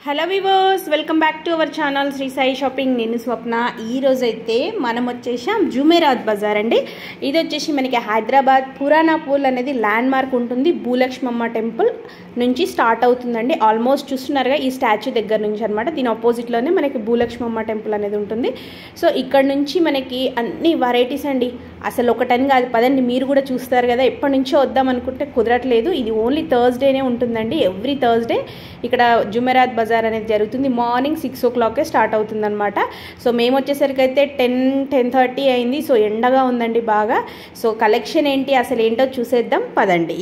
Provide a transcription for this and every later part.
Hello viewers, welcome back to our channel Sri Sai shopping. నేను స్వప్న. ఈరోజైతే మనం వచ్చేసాం జుమేరాత్ బజార్ అండి. ఇది వచ్చేసి మనకి హైదరాబాద్ పురాణాపూల్ అనేది ల్యాండ్ మార్క్ ఉంటుంది. భూలక్ష్మమ్మ టెంపుల్ నుంచి స్టార్ట్ అవుతుందండి. ఆల్మోస్ట్ చూస్తున్నారుగా ఈ స్టాచ్యూ దగ్గర నుంచి అనమాట. దీని ఆపోజిట్లోనే మనకి భూలక్ష్మమ్మ టెంపుల్ అనేది ఉంటుంది. సో ఇక్కడ నుంచి మనకి అన్ని వెరైటీస్ అండి. అసలు ఒకటని కాదు, పదండి మీరు కూడా చూస్తారు కదా. ఎప్పటి నుంచో వద్దాం అనుకుంటే కుదరట్లేదు. ఇది ఓన్లీ థర్స్డేనే ఉంటుందండి. ఎవ్రీ థర్స్డే ఇక్కడ జుమేరాత్ బజార్ అనేది జరుగుతుంది. మార్నింగ్ 6 o'clock స్టార్ట్ అవుతుందన్నమాట. సో మేము వచ్చేసరికి అయితే 10-10:30 అయింది. సో ఎండగా ఉందండి బాగా. సో కలెక్షన్ ఏంటి అసలు ఏంటో చూసేద్దాం పదండి.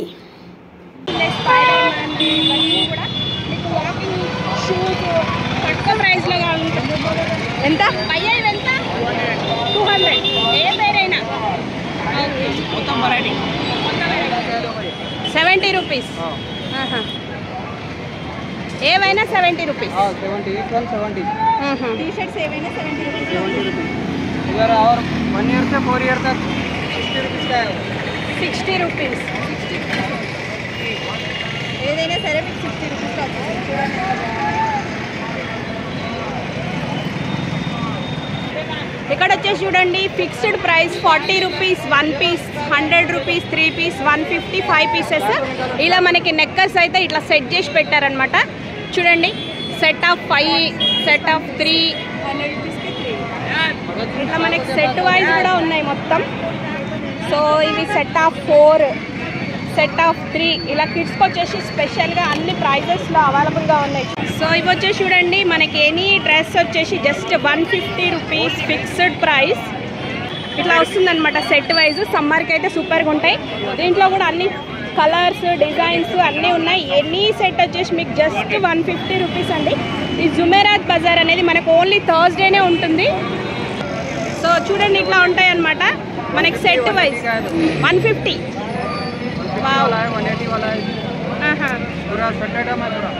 ఎంత 200 ఏ పేరైనా 70 రూపీస్. ఏవైనా 70 రూపీస్. టీ షర్ట్స్ ఏవైనా 70 రూపీస్. इधर और 1 ईयर से 4 ईयर तक 60 रुपीस का है. 60 రూపీస్. ఏదైనా సరే మీకు 60 రూపీస్ ఇక్కడ వచ్చేసి చూడండి, fixed price 40 rupees 1 piece, 100 rupees 3 piece, 150 5 pieces. ఇలా మనకి నెక్కర్స్ అయితే ఇట్లా సెట్ చేసి పెట్టారనమాట. చూడండి, సెట్ ఆఫ్ 5, సెట్ ఆఫ్ 3, 100 రూపీస్కి 3. ఇట్లా మనకి సెట్ వైజ్ కూడా ఉన్నాయి మొత్తం. సో ఇవి సెట్ ఆఫ్ 4, సెట్ ఆఫ్ 3, ఇలా కిడ్స్కి వచ్చేసి స్పెషల్గా అన్ని ప్రైజెస్లో అవైలబుల్గా ఉన్నాయి. సో ఇవి వచ్చేసి చూడండి, మనకి ఎనీ డ్రెస్ వచ్చేసి జస్ట్ 150 రూపీస్ ఫిక్స్డ్ ప్రైస్. ఇట్లా వస్తుందన్నమాట సెట్ వైజ్. సమ్మర్కి అయితే సూపర్గా ఉంటాయి. దీంట్లో కూడా అన్ని కలర్స్, డిజైన్స్ అన్నీ ఉన్నాయి. ఎనీ సెట్ వచ్చేసి మీకు జస్ట్ 150 రూపీస్ అండి. ఈ జుమేరాత్ బజార్ అనేది మనకు ఓన్లీ థర్స్డేనే ఉంటుంది. సో చూడండి, ఇట్లా ఉంటాయి అన్నమాట మనకి సెట్ వైజ్ 150. वाला है 180 वाला है. पूरा सेट आइटम है पूरा.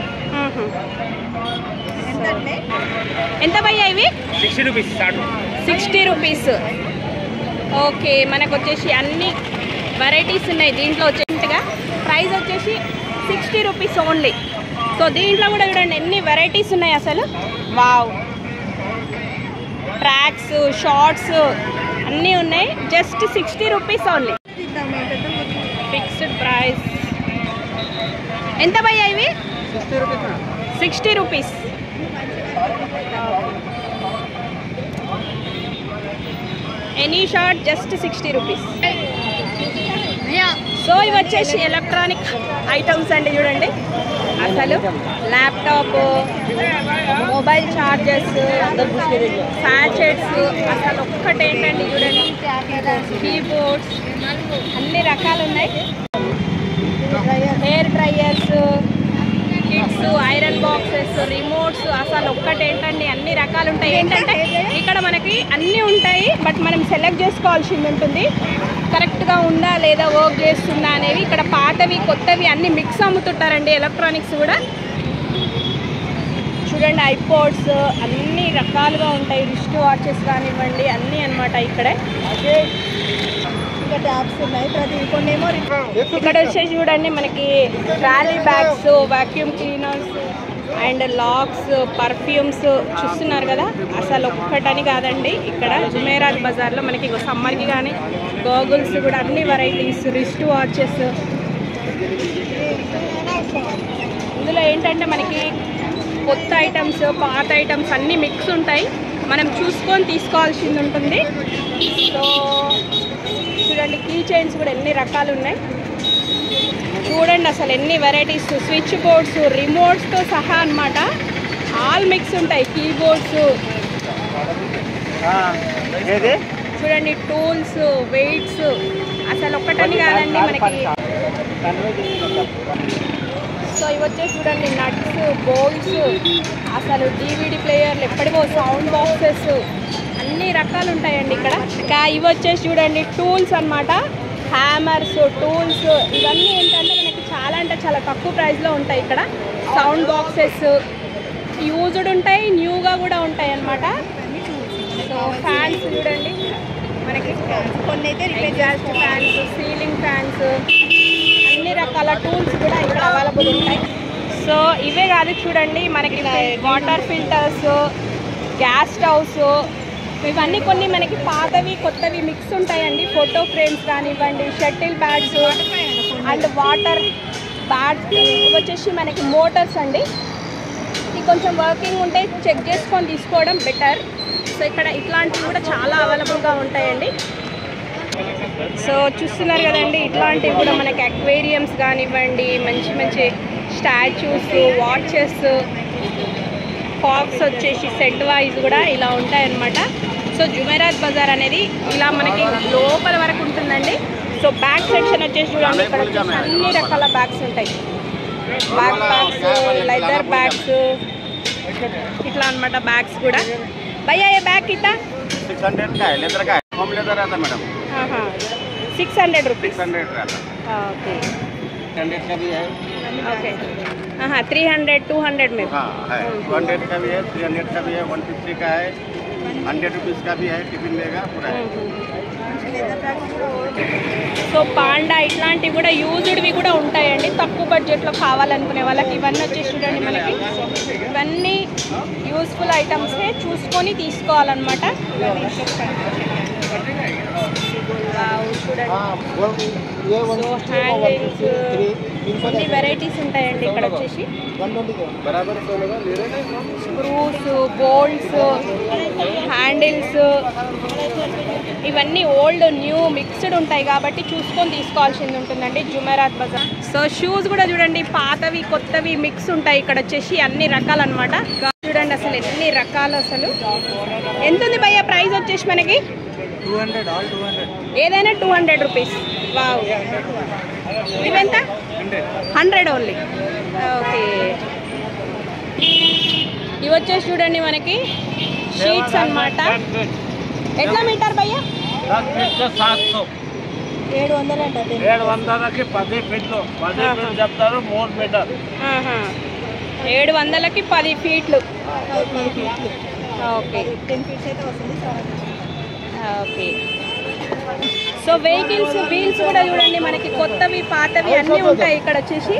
ఎంత భయ్యా ఇవి? 60 रुपीस स्टार्ट. 60 రూపీస్. ఓకే, మనకు వచ్చేసి అన్ని వెరైటీస్ ఉన్నాయి. దీంట్లో వచ్చేట్టుగా ప్రైస్ వచ్చేసి 60 రూపీస్ ఓన్లీ. సో దీంట్లో కూడా చూడండి ఎన్ని వెరైటీస్ ఉన్నాయి అసలు. వావ్, ట్రాక్స్, షార్ట్స్ అన్నీ ఉన్నాయి. Just 60 rupees only fixed price. ఎంత భయ్యా ఇవి? 60 rupees. 60 rupees. Any short just 60 rupees. So ఇవి వచ్చేసి ఎలక్ట్రానిక్ ఐటమ్స్ అండి. చూడండి అసలు ల్యాప్టాప్, మొబైల్ ఛార్జర్స్, శాచెట్స్, అసలు ఒక్కటేంటండి చూడండి, కీబోర్డ్స్ అన్ని రకాలు ఉన్నాయి. Hair dryers, kids iron boxes, remotes, అసలు ఒక్కటేంటండి అన్ని రకాలు ఉంటాయి. ఏంటంటే ఇక్కడ మనకి అన్నీ ఉంటాయి, బట్ మనం సెలెక్ట్ చేసుకోవాల్సింది ఉంటుంది. కరెక్ట్గా ఉందా లేదా, వర్క్ చేస్తుందా అనేవి. ఇక్కడ పాతవి కొత్తవి అన్ని మిక్స్ అమ్ముతుంటారండి. ఎలక్ట్రానిక్స్ కూడా చూడండి, ఐపాడ్స్ అన్ని రకాలుగా ఉంటాయి. రిస్ట్ వాచెస్ కానివ్వండి అన్నీ అనమాట ఇక్కడే. ఇంకా ట్యాబ్స్ ఉన్నాయి. ప్రతి కొన్నేమో ఇక్కడ వచ్చేసి చూడండి మనకి trolley bags, vacuum cleaners and lakhs, perfumes చూస్తున్నారు కదా. అసలు ఒక్కటని కాదండి, ఇక్కడ జుమేరాత్ బజార్లో మనకి సమ్మర్కి కానీ గోగుల్స్ కూడా అన్ని వెరైటీస్, రిస్ట్ వాచెస్. ఇందులో ఏంటంటే మనకి కొత్త ఐటమ్స్, పాత ఐటమ్స్ అన్నీ మిక్స్ ఉంటాయి. మనం చూసుకొని తీసుకోవాల్సింది ఉంటుంది. సో చూడండి, కీ చైన్స్ కూడా ఎన్ని రకాలు ఉన్నాయి. చూడండి అసలు ఎన్ని వెరైటీస్, స్విచ్ బోర్డ్స్, రిమోట్స్తో సహా అన్నమాట. ఆల్ మిక్స్ ఉంటాయి. కీబోర్డ్స్ చూడండి, టూల్స్, వెయిట్స్, అసలు ఒక్కటని కాదండి మనకి. సో ఇవి వచ్చేసి చూడండి నట్స్, బోల్ట్స్, అసలు DVD ప్లేయర్లు, ఎప్పటికో సౌండ్ బాక్సెస్ అన్ని రకాలు ఉంటాయండి ఇక్కడ. ఇంకా ఇవి వచ్చేసి చూడండి టూల్స్ అన్నమాట. హ్యామర్స్, టూల్స్, ఇవన్నీ ఏంటంటే మనకి చాలా అంటే చాలా తక్కువ ప్రైస్లో ఉంటాయి ఇక్కడ. సౌండ్ బాక్సెస్ యూజ్డ్ ఉంటాయి, న్యూగా కూడా ఉంటాయి అన్నమాట. సో ఫ్యాన్స్ చూడండి మనకి, కొన్ని అయితే ఎగ్జాస్ట్ ఫ్యాన్స్, సీలింగ్ ఫ్యాన్స్, అన్ని రకాల టూల్స్ కూడా ఇక్కడ అవైలబుల్ ఉంటాయి. సో ఇవే కాదు చూడండి, మనకి వాటర్ ఫిల్టర్స్, గ్యాస్ స్టవ్స్, ఇవన్నీ కొన్ని మనకి పాతవి కొత్తవి మిక్స్ ఉంటాయండి. ఫోటో ఫ్రేమ్స్ కానివ్వండి, shuttle bats and water bats. ఇవి వచ్చేసి మనకి మోటార్స్ అండి. ఇది కొంచెం వర్కింగ్ ఉంటే చెక్ చేసుకొని తీసుకోవడం బెటర్. సో ఇక్కడ ఇట్లాంటివి కూడా చాలా అవైలబుల్గా ఉంటాయండి. సో చూస్తున్నారు కదండి, ఇట్లాంటివి కూడా మనకి అక్వేరియంస్ కానివ్వండి, మంచి మంచి స్టాచ్యూస్, వాచెస్, ఫాక్స్ వచ్చేసి సెట్ వైజ్ కూడా ఇలా ఉంటాయన్నమాట. సో జుమెరాత్ బజార్ అనేది ఇలా మనకి లోపల వరకు ఉంటుందండి. సో బ్యాగ్ సెక్షన్ వచ్చేసి చూడండి, ఇక్కడ వచ్చేసి అన్ని రకాల బ్యాగ్స్ ఉంటాయి. బ్యాగ్ బ్యాగ్స్, లెదర్ బ్యాగ్స్, ఇట్లా అనమాట బ్యాగ్స్ కూడా. భయ్యా ఏ బ్యాగ్ కితా 600 का है, लेदर का है, होम लेदर आता मैडम। 600 रुपीज़। 600 रहता। ओके 100 का भी है। ओके 300 200 में। हाँ है, 100 का भी है, 300 का भी है, 150 का है, 100 रुपीज़ का भी है, टिफिन लेगा पूरा है। సో పాండా ఇట్లాంటివి కూడా యూజ్డ్వి కూడా ఉంటాయండి, తక్కువ బడ్జెట్లో కావాలనుకునే వాళ్ళకి. ఇవన్నీ వచ్చేసి చూడండి, మనకి ఇవన్నీ యూస్ఫుల్ ఐటమ్సే, చూసుకొని తీసుకోవాలన్నమాట. చూడండి, సో హ్యాంగింగ్స్, అన్ని వెరైటీస్ ఉంటాయండి ఇక్కడ వచ్చేసి. స్క్రూస్, బోల్ట్స్, హ్యాండిల్స్, ఇవన్నీ ఓల్డ్ న్యూ మిక్స్డ్ ఉంటాయి కాబట్టి చూసుకొని తీసుకోవాల్సింది ఉంటుందండి జుమెరాత్ బజార్. సో షూస్ కూడా చూడండి, పాతవి కొత్తవి మిక్స్ ఉంటాయి ఇక్కడ వచ్చేసి, అన్ని రకాలు అనమాట. చూడండి అసలు ఎన్ని రకాలు అసలు. ఎంత ఉంది భయ్యా ప్రైస్ వచ్చేసి మనకి? 200 all 200. ఏదైనా 200 రూపీస్. వావ్, ఇవెంత? 100 ఓన్లీ. ఓకే, ఇవి వచ్చేసి చూడండి మనకి షీట్స్ అన్నమాట. ఎట్లా మీటర్ భయ్యా? 10 ఫీట్లు 700. 700 అంట. 700కి 10 ఫీట్లు, 10 ఫీట్లు చెప్తారు 3 మీటర్. 700కి 10 ఫీట్లు. ఓకే 10 ఫీట్స్ అయితే వస్తుంది. ఓకే, సో వెహికల్స్ వీల్స్ కూడా చూడండి, మనకి కొత్తవి పాతవి అన్నీ ఉంటాయి ఇక్కడ వచ్చేసి.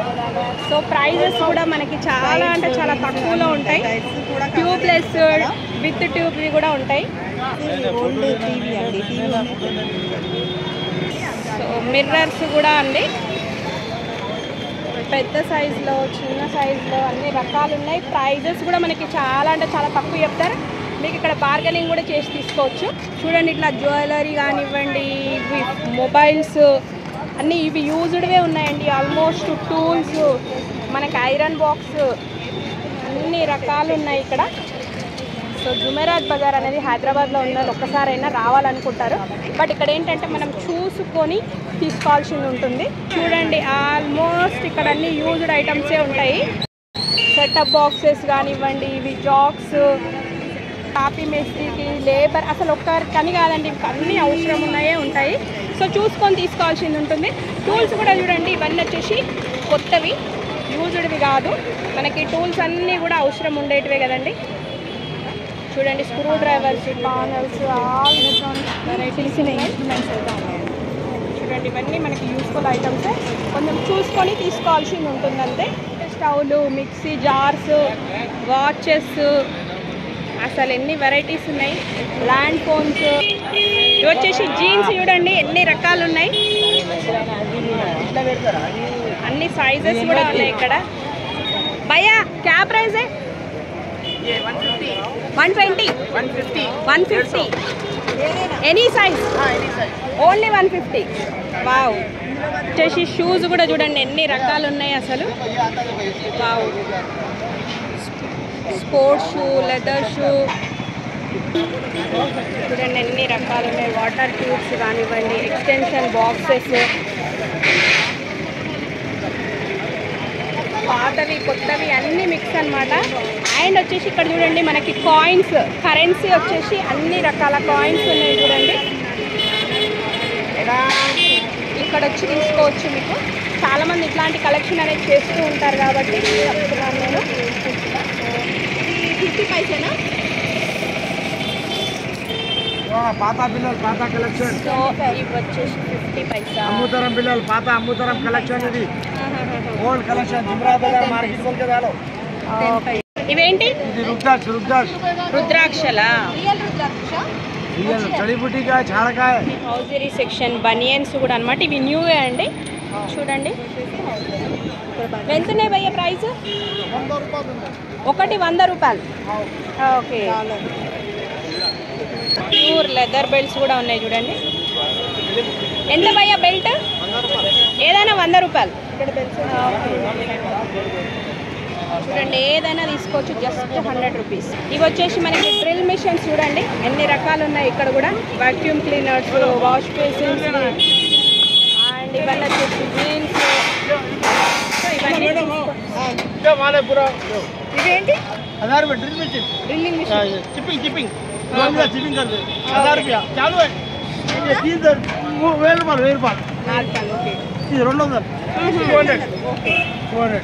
సో ప్రైజెస్ కూడా మనకి చాలా అంటే చాలా తక్కువలో ఉంటాయి. ట్యూబ్లెస్, విత్ ట్యూబ్వి కూడా ఉంటాయి. సో మిర్రర్స్ కూడా అండి, పెద్ద సైజులో, చిన్న సైజులో అన్ని రకాలు ఉన్నాయి. ప్రైజెస్ కూడా మనకి చాలా అంటే చాలా తక్కువ చెప్తారు. మీకు ఇక్కడ బార్గెనింగ్ కూడా చేసి తీసుకోవచ్చు. చూడండి, ఇట్లా జ్యువెలరీ కానివ్వండి, ఇవి మొబైల్స్ అన్నీ ఇవి యూజ్డ్వే ఉన్నాయండి. ఆల్మోస్ట్ టూల్స్, మనకి ఐరన్ బాక్స్, అన్ని రకాలు ఉన్నాయి ఇక్కడ. సో జుమెరాత్ బజార్ అనేది హైదరాబాద్లో ఉన్న ఒక్కసారైనా రావాలనుకుంటారు. బట్ ఇక్కడ ఏంటంటే మనం చూసుకొని తీసుకోవాల్సింది ఉంటుంది. చూడండి, ఆల్మోస్ట్ ఇక్కడ అన్ని యూజ్డ్ ఐటమ్సే ఉంటాయి. సెటప్ బాక్సెస్ కానివ్వండి, ఇవి జాక్స్, కాపీ మేస్త్రికి, లేబర్, అసలు ఒక్కరికని కాదండి, అన్నీ అవసరం ఉన్నాయే ఉంటాయి. సో చూసుకొని తీసుకోవాల్సింది ఉంటుంది. టూల్స్ కూడా చూడండి, ఇవన్నీ వచ్చేసి కొత్తవి, యూజ్డ్వి కాదు. మనకి టూల్స్ అన్నీ కూడా అవసరం ఉండేటివే కదండి. చూడండి, screw drivers, panels, all varieties instruments అయితే ఉన్నాయి. చూడండి, ఇవన్నీ మనకి యూస్ఫుల్ ఐటమ్సే, కొంచెం చూసుకొని తీసుకోవాల్సింది ఉంటుంది అంతే. స్టవ్లు, మిక్సీ జార్స్, వాచెస్, అసలు ఎన్ని వెరైటీస్ ఉన్నాయి. ల్యాండ్ ఫోన్స్, ఇవి వచ్చేసి జీన్స్ చూడండి ఎన్ని రకాలు ఉన్నాయి. అన్ని సైజెస్ కూడా ఉన్నాయి ఇక్కడ. భయ్యా క్యా ప్రైస్ है? 120 150 ఎనీ సైజ్, ఓన్లీ 150. వావ్, వచ్చేసి షూస్ కూడా చూడండి ఎన్ని రకాలు ఉన్నాయి అసలు. Wow, sports shoe, leather shoe, చూడండి ఎన్ని రకాలు ఉన్నాయి. వాటర్ ట్యూబ్స్ కానివ్వండి, ఎక్స్టెన్షన్ బాక్సెస్, పాతవి కొత్తవి అన్నీ మిక్స్ అనమాట. అండ్ వచ్చేసి ఇక్కడ చూడండి మనకి కాయిన్స్, కరెన్సీ వచ్చేసి అన్ని రకాల కాయిన్స్ ఉన్నాయి చూడండి. ఇక్కడ వచ్చి తీసుకోవచ్చు. మీకు చాలామంది ఇట్లాంటి కలెక్షన్ అనేది చేస్తూ ఉంటారు కాబట్టి చెప్తున్నాను నేను. 50 పైసేనా? పాత పిల్లలు, పాత కలెక్షన్. సో ఇవి వచ్చేసి 50 పైసా. అమ్ముతరం పిల్లలు, పాత అమ్ముతరం కలెక్షన్. ఇది ఓల్డ్ కలెక్షన్ జుమ్రాద్ బాజార్ మార్కెట్ बोल के डालो ఇవేంటి ఇది రుద్రాక్ష రుద్రాక్షలా రియల్ రుద్రాక్ష రియల్ జడీబూటీ का झाड़ का है హౌజరీ సెక్షన్ బనియన్స్ కూడా అన్నమాట. ఇవి న్యూవే అండి చూడండి. ఎంతున్నాయి భయ్య ప్రైస్? 100 రూపాయలు ఒకటి 100 రూపాయలు. ఓకే ప్యూర్ లెదర్ బెల్ట్స్ కూడా ఉన్నాయి చూడండి. ఎంత భయ్య బెల్ట్? ఏదైనా 100 రూపాయలు. చూడండి ఏదైనా తీసుకోవచ్చు జస్ట్ 100 రూపీస్. ఇవి వచ్చేసి మనకి డ్రిల్ మిషన్స్ చూడండి ఎన్ని రకాలు ఉన్నాయి ఇక్కడ కూడా. Vacuum cleaners, wash basins and ఇవన్నీ వచ్చేసి వీల్స్. సో ఇవన్నీ ఇవేంటి 1000 रुपये drill machine drilling machine. Chipping chipping chipping कर दे 1000 रुपया चालू है ये 3000 1000 रुपये 4 ఓకే ఇది 200 200 200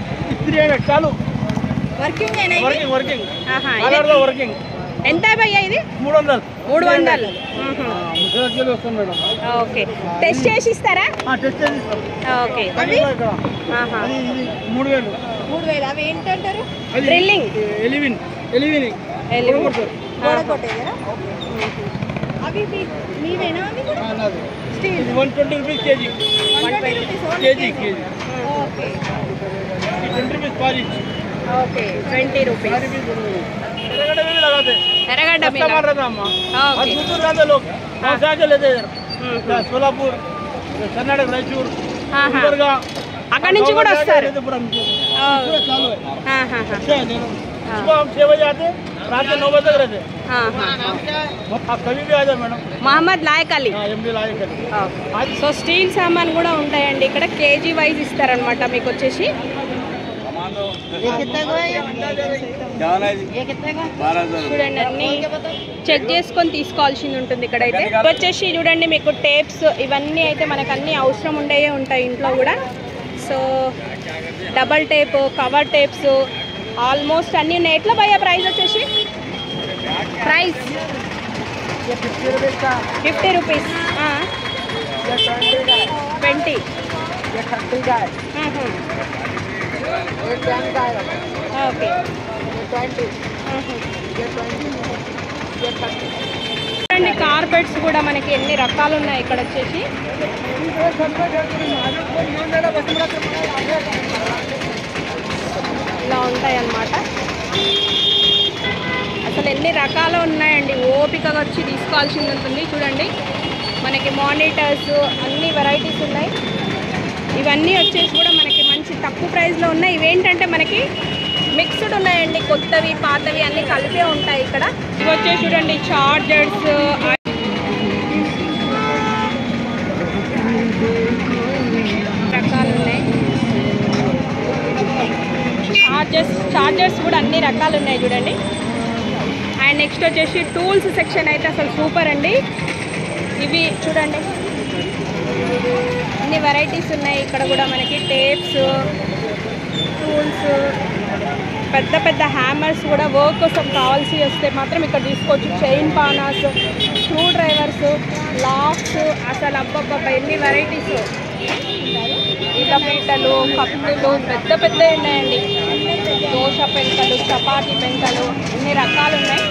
300 చాలు వర్కింగ్ అయినా వర్కింగ్ వర్కింగ్ ఆహా ఆర్డర్లో వర్కింగ్ ఎంత భయ్య ఇది? 300 300. ముసలి వస్తుంది మేడం. ఓకే టెస్ట్ చేసి ఇస్తారా? టెస్ట్ చేసి ఓకే అది ఆహా ఇది 3000 3000. అవి ఏంటంటారు? డ్రిల్లింగ్ ఎలివినింగ్ గోడ కొట్టేదేనా? అవి మీవేనా? అవి కూడా స్టీల్. ఇది 120 rupees KG 120 rupees KG okay 20 rupees polish okay 20 rupees. Erragadda में भी लगाते ఎర్రగడ్డ మీద कस्टमर रहता हम और ఓకే दूर रहते लोग वहाँ से आके लेते इधर सोलापुर कर्नाटक रायचूर ఆహా गुलबर्गा అక్కడి నుంచి కూడా వస్తారు. पूरा चालू है ఆహాహా अच्छा है सुबह हम 6 बजे आते रात के 9 बजे तक रहते ఆహా आप कभी भी आ जाओ मैडम మహమ్మద్ లాయక్ అలీ. एमडी लाए कर సో స్టీల్ సామాన్ కూడా ఉంటాయండి ఇక్కడ. కేజీ వైజ్ ఇస్తారనమాట మీకు వచ్చేసి. చూడండి అన్ని చెక్ చేసుకొని తీసుకోవాల్సింది ఉంటుంది ఇక్కడైతే. వచ్చేసి చూడండి మీకు టేప్స్ ఇవన్నీ అయితే మనకు అన్ని అవసరం ఉండేవే ఉంటాయి ఇంట్లో కూడా. So double tape, cover tapes almost అన్నీ ఉన్నాయి. ఎట్లా భయ్యా ప్రైస్ వచ్చేసి? ప్రైస్ 50 రూపీస్ 20 ఓకే చూడండి కార్పెట్స్ కూడా మనకి ఎన్ని రకాలు ఉన్నాయి ఇక్కడ వచ్చేసి. ఇలా ఉంటాయి అన్నమాట. అసలు ఎన్ని రకాలు ఉన్నాయండి. ఓపికగా వచ్చి తీసుకోవాల్సింది ఉంటుంది. చూడండి మనకి మానిటర్స్ అన్ని వెరైటీస్ ఉన్నాయి. ఇవన్నీ వచ్చేసి కూడా మనకి మంచి తక్కువ ప్రైస్లో ఉన్నాయి. ఇవేంటంటే మనకి మిక్స్డ్ ఉన్నాయండి, కొత్తవి పాతవి అన్నీ కలిపే ఉంటాయి ఇక్కడ. ఇవి వచ్చేసి చూడండి చార్జర్స్ రకాలు ఉన్నాయి. చార్జర్స్ కూడా అన్ని రకాలు ఉన్నాయి చూడండి. అండ్ నెక్స్ట్ వచ్చేసి టూల్స్ సెక్షన్ అయితే అసలు సూపర్ అండి. ఇవి చూడండి అన్ని వెరైటీస్ ఉన్నాయి ఇక్కడ కూడా మనకి. టేప్స్, టూల్స్, పెద్ద పెద్ద హ్యామర్స్ కూడా వర్క్ కోసం కావాల్సి వస్తే మాత్రం ఇక్కడ తీసుకోవచ్చు. చైన్ పానాస్, స్క్రూ డ్రైవర్స్, లాక్స్, అసలు అబ్బబ్బబ్బ ఎన్ని వెరైటీస్. ఈత పీటలు, కప్పులు పెద్ద పెద్దవి ఉన్నాయండి. దోశ పెంకలు, చపాతీ పెంకలు ఎన్ని రకాలు ఉన్నాయి.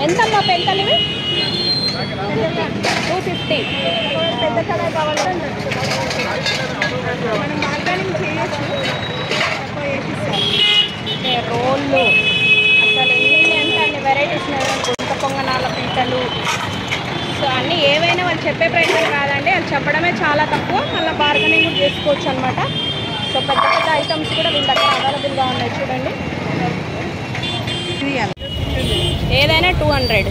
ఎంతమ్మా పెంకలు ఇవి? 250. పెద్ద కలర్ కావాలంటే మనం మార్గానింగ్ చేయొచ్చు. రోళ్ళు అసలు ఎన్ని అంటే అన్ని వెరైటీస్ ఉన్నాయి. గుంట పొంగనాల పీటలు. సో అన్నీ ఏవైనా వాళ్ళు చెప్పే ప్రయత్నం కాదండి, అది చెప్పడమే చాలా తక్కువ. మళ్ళీ బార్గెనింగ్ కూడా చేసుకోవచ్చు అనమాట. సో పెద్ద పెద్ద ఐటమ్స్ కూడా వీళ్ళ దగ్గర అవైలబుల్గా ఉన్నాయి చూడండి. ఏదైనా 200,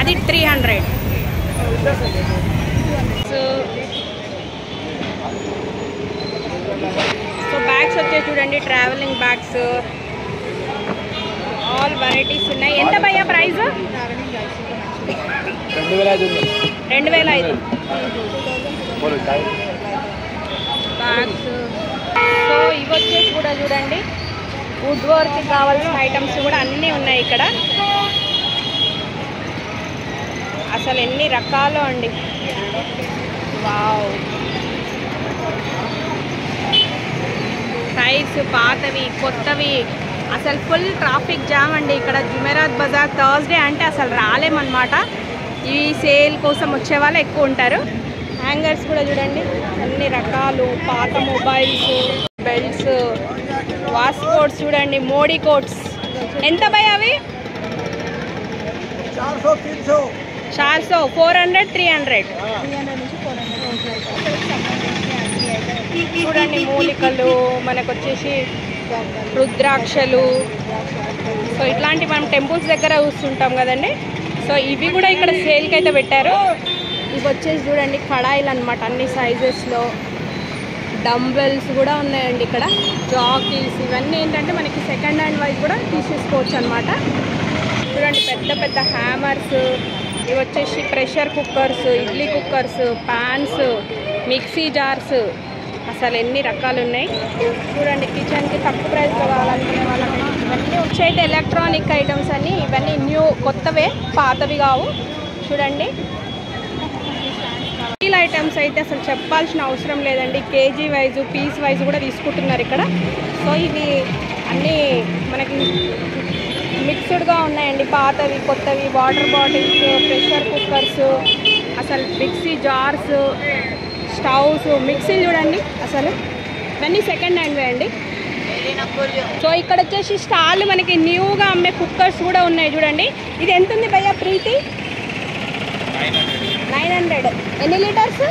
అది 300. సో బ్యాగ్స్ వచ్చేసి చూడండి ట్రావెలింగ్ బ్యాగ్స్ ఆల్ వెరైటీస్ ఉన్నాయి. ఎంత భయ్యా ప్రైస్? 2005 బ్యాగ్స్. సో ఇవి వచ్చేసి కూడా చూడండి వుడ్ వర్క్ కావాల్సిన ఐటమ్స్ కూడా అన్నీ ఉన్నాయి ఇక్కడ. అసలు ఎన్ని రకాలు అండి. వావ్ టైర్స్ పాతవి కొత్తవి, అసలు ఫుల్ ట్రాఫిక్ జామ్ అండి ఇక్కడ జుమెరాత్ బజార్. థర్స్డే అంటే అసలు రాలేమన్నమాట. ఈ సేల్ కోసం వచ్చే వాళ్ళు ఎక్కువ ఉంటారు. హ్యాంగర్స్ కూడా చూడండి, అన్ని రకాలు పాత మొబైల్స్, బెల్ట్స్, వాష్ కోట్స్ చూడండి, మోడీ కోట్స్. ఎంత భయ అవి? 400, 400, 300 చూడండి. మూలికలు మనకు వచ్చేసి రుద్రాక్షలు. సో ఇట్లాంటి మనం టెంపుల్స్ దగ్గర చూస్తుంటాం కదండి. సో ఇవి కూడా ఇక్కడ సేల్కి అయితే పెట్టారు. ఇవి వచ్చేసి చూడండి కడాయిలు అనమాట, అన్ని సైజెస్లో. డంబెల్స్ కూడా ఉన్నాయండి ఇక్కడ, జాకీస్. ఇవన్నీ ఏంటంటే మనకి సెకండ్ హ్యాండ్ వైజ్ కూడా తీసేసుకోవచ్చు అనమాట. చూడండి పెద్ద పెద్ద హ్యామర్స్. ఇవి వచ్చేసి pressure cookers, idli cookers, pans, mixie jars. అసలు ఎన్ని రకాలు ఉన్నాయి చూడండి. కిచెన్కి తక్కువ ప్రైస్లో కావాలనుకునే వాళ్ళకి ఇవన్నీ వచ్చేటి ఎలక్ట్రానిక్ ఐటమ్స్ అన్నీ. ఇవన్నీ న్యూ, కొత్తవే, పాతవి కావు. చూడండి స్టీల్ ఐటమ్స్ అయితే అసలు చెప్పాల్సిన అవసరం లేదండి. కేజీ వైజు, పీస్ వైజు కూడా తీసుకుంటున్నారు ఇక్కడ. సో ఇవి అన్నీ మనకి మిక్స్డ్గా ఉన్నాయండి, పాతవి కొత్తవి. వాటర్ బాటిల్స్, ప్రెషర్ కుక్కర్స్, అసలు మిక్సీ జార్స్, స్టవ్స్, మిక్సీలు చూడండి. అసలు ఇవన్నీ సెకండ్ హ్యాండ్వే అండి. సో ఇక్కడ వచ్చేసి స్టాల్ మనకి న్యూగా అమ్మే కుక్కర్స్ కూడా ఉన్నాయి చూడండి. ఇది ఎంత ఉంది భయ్యా ప్రీతి? 900. ఎన్ని లీటర్స్?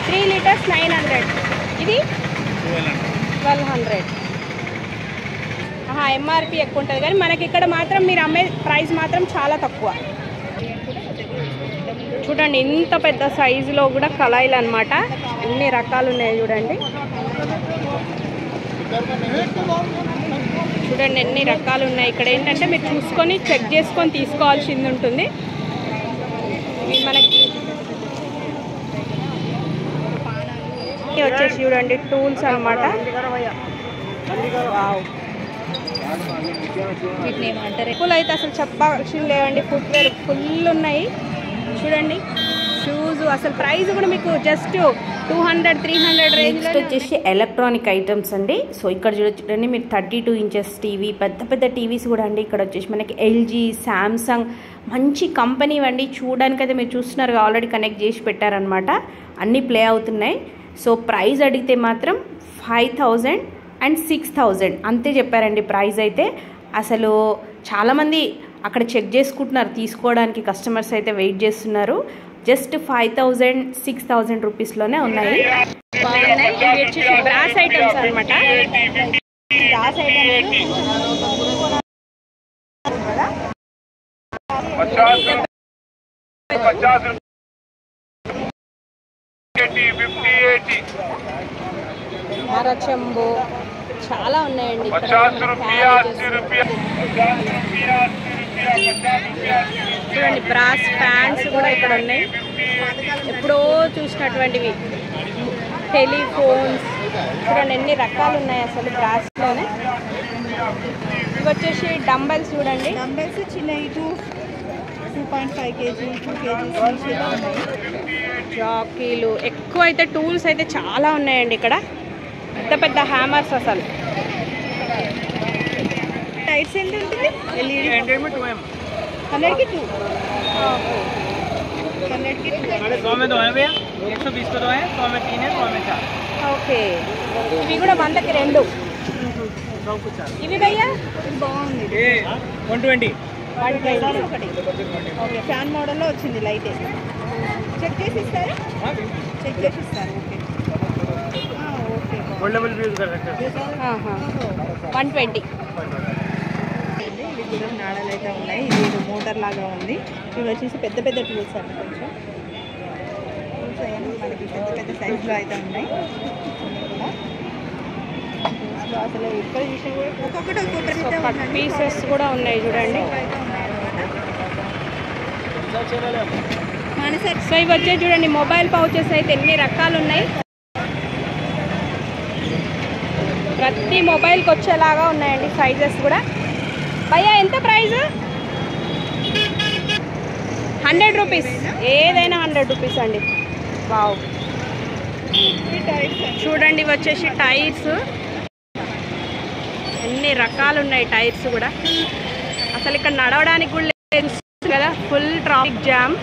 3 లీటర్స్ 900. ఇది 1200. ఎంఆర్పి ఎక్కువ ఉంటుంది కానీ మనకి ఇక్కడ మాత్రం మీరు అమ్మే ప్రైస్ మాత్రం చాలా తక్కువ. చూడండి ఇంత పెద్ద సైజులో కూడా కళాయిలు అనమాట. ఎన్ని రకాలు ఉన్నాయి చూడండి. చూడండి ఎన్ని రకాలు ఉన్నాయి. ఇక్కడ ఏంటంటే మీరు చూసుకొని చెక్ చేసుకొని తీసుకోవాల్సింది ఉంటుంది. మనకి వచ్చేసి చూడండి టూల్స్ అనమాట. ఫుల్ అయితే అసలు చెప్పాల్సింది లేవండి. ఫుట్వేర్ ఫుల్ ఉన్నాయి చూడండి. షూస్ అసలు ప్రైస్ కూడా మీకు జస్ట్ 200, 300 రేంజ్. వచ్చేసి ఎలక్ట్రానిక్ ఐటమ్స్ అండి. సో ఇక్కడ చూడండి మీరు 32 ఇంచెస్ టీవీ, పెద్ద పెద్ద టీవీస్ కూడా అండి. ఇక్కడ వచ్చేసి మనకి ఎల్జీ, శాంసంగ్, మంచి కంపెనీ అండి. చూడడానికి అయితే మీరు చూస్తున్నారు, ఆల్రెడీ కనెక్ట్ చేసి పెట్టారనమాట. అన్నీ ప్లే అవుతున్నాయి. సో ప్రైస్ అడిగితే మాత్రం 5000 and 6000 అంతే చెప్పారండి ప్రైస్ అయితే. అసలు చాలామంది అక్కడ చెక్ చేసుకుంటున్నారు తీసుకోవడానికి, కస్టమర్స్ అయితే వెయిట్ చేస్తున్నారు. జస్ట్ 5000, 6000 రూపీస్లోనే ఉన్నాయి. బ్రాస్ ఐటమ్స్ అనమాట. బ్రాస్ ఐటమ్స్ 50, 80 చెంబు చాలా ఉన్నాయండి. చూడండి బ్రాస్ ఫ్యాన్స్ కూడా ఇక్కడ ఉన్నాయి. ఎప్పుడో చూసినటువంటివి. టెలిఫోన్స్ చూడండి ఎన్ని రకాలు ఉన్నాయి అసలు బ్రాస్లోనే. ఇవి వచ్చేసి డంబెల్స్ చూడండి. డంబెల్స్ చిన్నవి 2.5 kg, 2 kg జాకీలు. ఎక్కువ అయితే టూల్స్ అయితే చాలా ఉన్నాయండి ఇక్కడ. పెద్ద పెద్ద హ్యామర్స్ అసలు. టైట్స్ ఎంత ఉంటుంది? ఎల్ఈడి 100 की 2. 100 की 2. 100 में 2 है भैया, 120 को 2 है, 100 में 3 है, 100 में 4. ఓకే ఇవి కూడా 100కి 2. ఇవి భయ్యా ఇది బాగుంది. 120. 120 ఒకటి. ఓకే ఫ్యాన్ మోడల్లో వచ్చింది లైట్. చెక్ చేసి ఇస్తారా? చెక్ చేసి ఇస్తారు. ఓకే ఓకే फोल्डेबल भी यूज कर सकते हैं. 120. ఇవి కూడా నాడలు అయితే ఉన్నాయి. ఇది మోటార్ లాగా ఉంది. ఇవి వచ్చేసి పెద్ద పెద్ద టూల్స్ అండి. కొంచెం టూల్స్ అయ్యాయి మనకి పెద్ద పెద్ద సైజులో అయితే ఉన్నాయి. టూల్స్లో అసలు ఎక్కడ చూసినా కూడా ఒక్కొక్కటి ఒక్కొక్కటి పీసెస్ కూడా ఉన్నాయి చూడండి. సో ఇవి వచ్చే చూడండి మొబైల్ పౌచెస్ అయితే ఎన్ని రకాలు ఉన్నాయి. ప్రతి మొబైల్కి వచ్చేలాగా ఉన్నాయండి సైజెస్ కూడా. భయ్యా ఎంత ప్రైస్? 100 రూపీస్. ఏదైనా 100 రూపీస్ అండి. వావ్ చూడండి ఇవి వచ్చేసి టైర్స్, ఎన్ని రకాలు ఉన్నాయి టైర్స్ కూడా. అసలు ఇక్కడ నడవడానికి కూడా లేదు కదా, ఫుల్ ట్రాఫిక్ జామ్.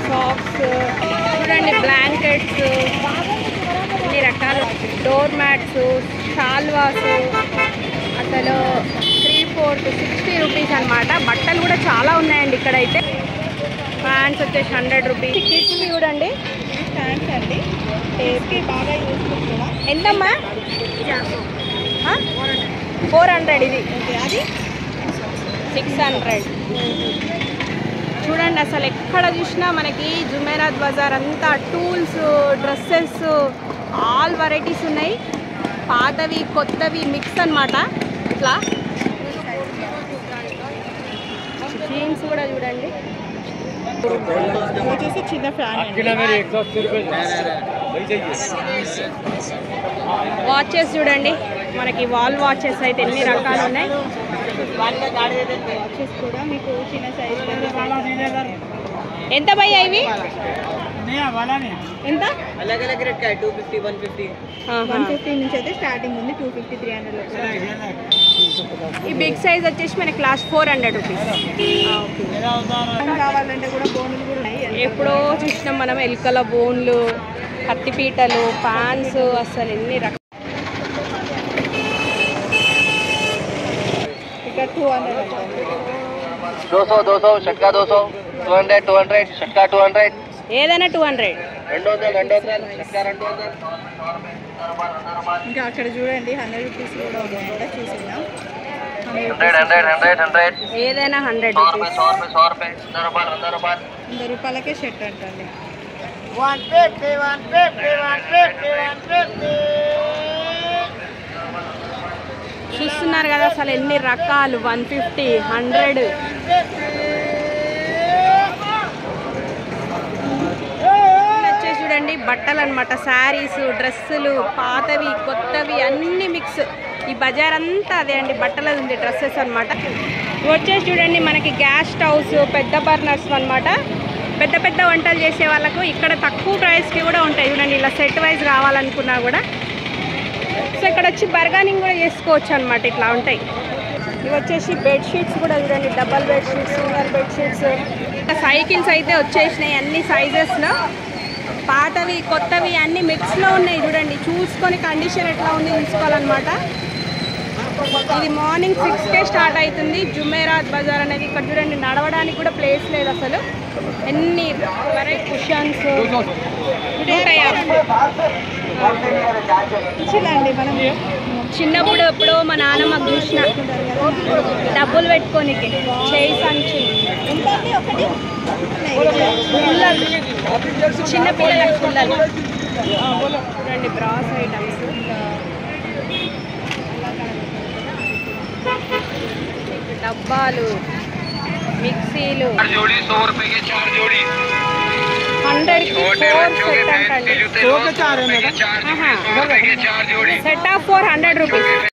సాక్స్ చూడండి, బ్లాంకెట్స్, అన్ని రకాలు, డోర్ మ్యాట్స్, షాల్వాస్. అసలు 3/4 60 రూపీస్ అనమాట. బట్టలు కూడా చాలా ఉన్నాయండి ఇక్కడైతే. ప్యాంట్స్ వచ్చేసి 100 రూపీస్. కిడ్స్కి చూడండి ప్యాంట్స్ అండి, టేస్ట్కి బాగా యూస్ఫుల్ కూడా. ఎంతమ్మా? 400. ఇది అది 600. చూడండి అసలు ఎక్కడ చూసినా మనకి జుమేరాత్ బజార్ అంతా టూల్స్, డ్రెస్సెస్, ఆల్ వెరైటీస్ ఉన్నాయి. పాతవి కొత్తవి మిక్స్ అన్నమాట. ఇట్లా జీన్స్ కూడా చూడండి. వచ్చేసి చిన్న ఫ్యాన్ అండి. వాచెస్ చూడండి, మనకి వాల్ వాచెస్ అయితే ఎన్ని రకాలు ఉన్నాయి. వాచెస్ కూడా మీకు చిన్న సైజ్ ఎంత భయ్యా ఇవి? ఎంత? 150 నుంచి అయితే స్టార్టింగ్ ఉంది. 250, 300 ఈ బిగ్ సైజ్ వచ్చేసి మనకి క్లాస్ 400 రూపీస్. కావాలంటే కూడా బోన్లు కూడా ఉన్నాయి. ఎప్పుడో చూసినాం మనం ఎలుకల బోన్లు, కత్తిపీటలు, పాన్స్, అసలు ఎన్ని రకాలు. ఇక్కడ 200 200 షట్కా 200 200 షట్కా 200 ఏదైనా 200. 200 షట్కా 200. ఇంకా అక్కడ చూడండి 100 రూపీస్ కూడా ఉన్నాయి, కూడా చూసేద్దాం. 100 ఏదైనా 100 100 రూపీస్. 100 100 రూపాయలకే షర్ట్ అంటండి. 150 చూస్తున్నారు కదా అసలు ఎన్ని రకాలు. 150, 100. వచ్చేసి చూడండి బట్టలు అనమాట, శారీస్, డ్రెస్సులు, పాతవి కొత్తవి అన్ని మిక్స్. ఈ బజార్ అంతా అదే అండి, బట్టలది ఉంది, డ్రెస్సెస్ అనమాట. వచ్చేసి చూడండి మనకి గ్యాస్ స్టవ్స్, పెద్ద బర్నర్స్ అనమాట. పెద్ద పెద్ద వంటలు చేసే వాళ్ళకు ఇక్కడ తక్కువ ప్రైస్కి కూడా ఉంటాయి చూడండి. ఇలా సెట్ వైజ్ కావాలనుకున్నా కూడా. సో ఇక్కడ వచ్చి బర్గానింగ్ కూడా చేసుకోవచ్చు అనమాట. ఇట్లా ఉంటాయి. ఇవి వచ్చేసి బెడ్షీట్స్ కూడా చూడండి, double bedsheets, single bedsheets. Cycles అయితే వచ్చేసినాయి అన్ని సైజెస్లో. పాతవి కొత్తవి అన్ని మిక్స్లో ఉన్నాయి చూడండి. చూసుకొని కండిషన్ ఎట్లా ఉంది తీసుకోవాలన్నమాట. ఇది మార్నింగ్ 6కే స్టార్ట్ అవుతుంది జుమేరాత్ బజార్ అనేది. ఇక్కడ చూడండి నడవడానికి కూడా ప్లేస్ లేదు అసలు. ఎన్ని వెరైటీ కుషన్స్, 150. అండి మనం చిన్నప్పుడు ఎప్పుడో మా నాన్నమ్మకు చూసిన డబ్బులు పెట్టుకోనికి చేయి సంచి, ఎంత అండి ఒకటి? పుల్లలు, చిన్న పిల్లలకు పుల్లలు చూడండి. బ్రాస్ ఐటమ్స్, డబ్బాలు, మిక్సీలు. 100కి 4 సెట్ అంటండి. Set of 400 rupees.